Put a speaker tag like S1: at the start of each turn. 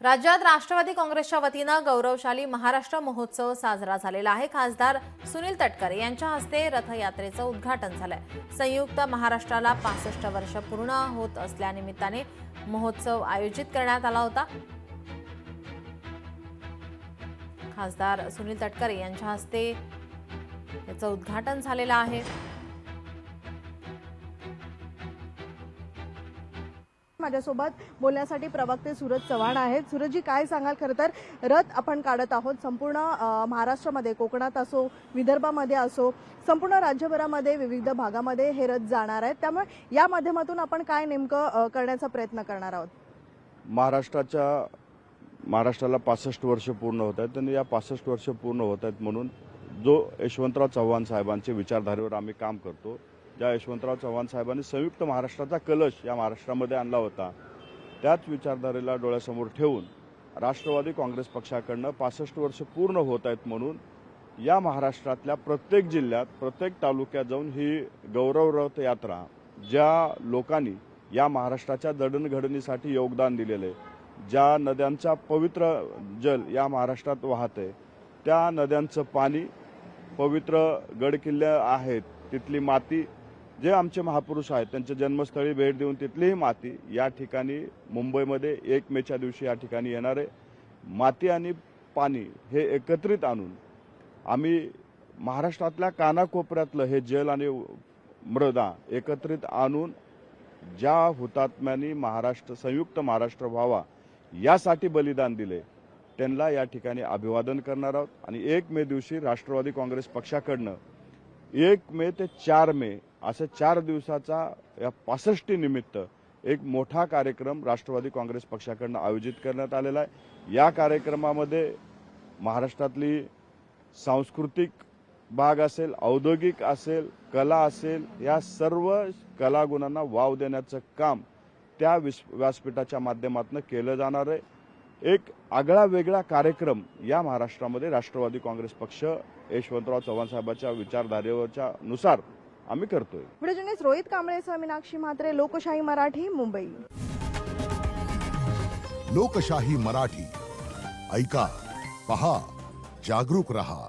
S1: राज्यात राष्ट्रवादी काँग्रेसच्या वतीनं गौरवशाली महाराष्ट्र महोत्सव साजरा झालेला आहे। खासदार सुनील तटकरे यांच्या हस्ते रथयात्रेचं उद्घाटन झालंय। संयुक्त महाराष्ट्राला 65 वर्ष पूर्ण होत असल्यानिमित्ताने महोत्सव आयोजित करण्यात आला होता। खासदार सुनील तटकरे यांच्या हस्ते याचं उद्घाटन झालेलं आहे।
S2: माझ्यासोबत बोलण्यासाठी प्रवक्ते सूरज चव्हाण आहेत। सूरजजी, काय सांगाल? खरं तर रथ आपण काढत आहोत संपूर्ण महाराष्ट्रामध्ये, कोकणात असो, विदर्भामध्ये असो, संपूर्ण राज्यभरामध्ये विविध भागामध्ये हे रथ जाणार आहेत। त्यामुळे या माध्यमातून आपण काय नेमकं करण्याचा प्रयत्न करणार आहोत?
S3: महाराष्ट्राला 65 वर्ष पूर्ण होत आहेत आणि या 65 वर्ष पूर्ण होत आहेत म्हणून जो यशवंतराव चव्हाण साहेबांच्या विचारधारेवर आम्ही काम करतो, ज्या यशवंतराव चव्हाण साहेबांनी संयुक्त महाराष्ट्राचा कलश या महाराष्ट्रामध्ये आणला होता, त्याच विचारधारेला डोळ्यासमोर ठेवून राष्ट्रवादी काँग्रेस पक्षाकडनं 65 वर्ष पूर्ण होत आहेत म्हणून या महाराष्ट्रातल्या प्रत्येक जिल्ह्यात, प्रत्येक तालुक्यात जाऊन ही गौरव रथ यात्रा, ज्या लोकांनी या महाराष्ट्राच्या जडणघडणीसाठी योगदान दिलेले, ज्या नद्यांचा पवित्र जल या महाराष्ट्रात वाहते, त्या नद्यांचं पाणी, पवित्र गडकिल्ले आहेत तिथली माती, जे आमचे महापुरुष आहेत त्यांच्या जन्मस्थळी भेट देऊन तिथलीही माती या ठिकाणी मुंबईमध्ये 1 मेच्या दिवशी या ठिकाणी येणारे माती आणि पाणी हे एकत्रित आणून आम्ही महाराष्ट्रातल्या कानाकोपऱ्यातलं हे जल आणि मृदा एकत्रित आणून ज्या हुतात्म्यांनी संयुक्त महाराष्ट्र व्हावा यासाठी बलिदान दिले त्यांना या ठिकाणी अभिवादन करणार आहोत। आणि 1 मे दिवशी राष्ट्रवादी काँग्रेस पक्षाकडनं 1 मे ते 4 मे असं 4 दिवसाचा या 65 निमित्त एक मोठा कार्यक्रम राष्ट्रवादी काँग्रेस पक्षाकडनं आयोजित करण्यात आलेला आहे। या कार्यक्रमामध्ये महाराष्ट्रातली सांस्कृतिक भाग असेल, औद्योगिक असेल, कला असेल, या सर्व कलागुणांना वाव देण्याचं काम त्या व्यासपीठाच्या माध्यमातून केलं जाणार आहे। एक आगळा वेगळा कार्यक्रम या महाराष्ट्रामध्ये राष्ट्रवादी काँग्रेस पक्ष यशवंतराव चव्हाण साहेबांच्या विचारधारेवरच्या नुसार आम्ही करतोय।
S2: व्हिडिओ रोहित कांबळेसह मीनाक्षी म्हात्रे, लोकशाही मराठी, मुंबई।
S4: लोकशाही मराठी ऐका, पहा, जागरूक रहा।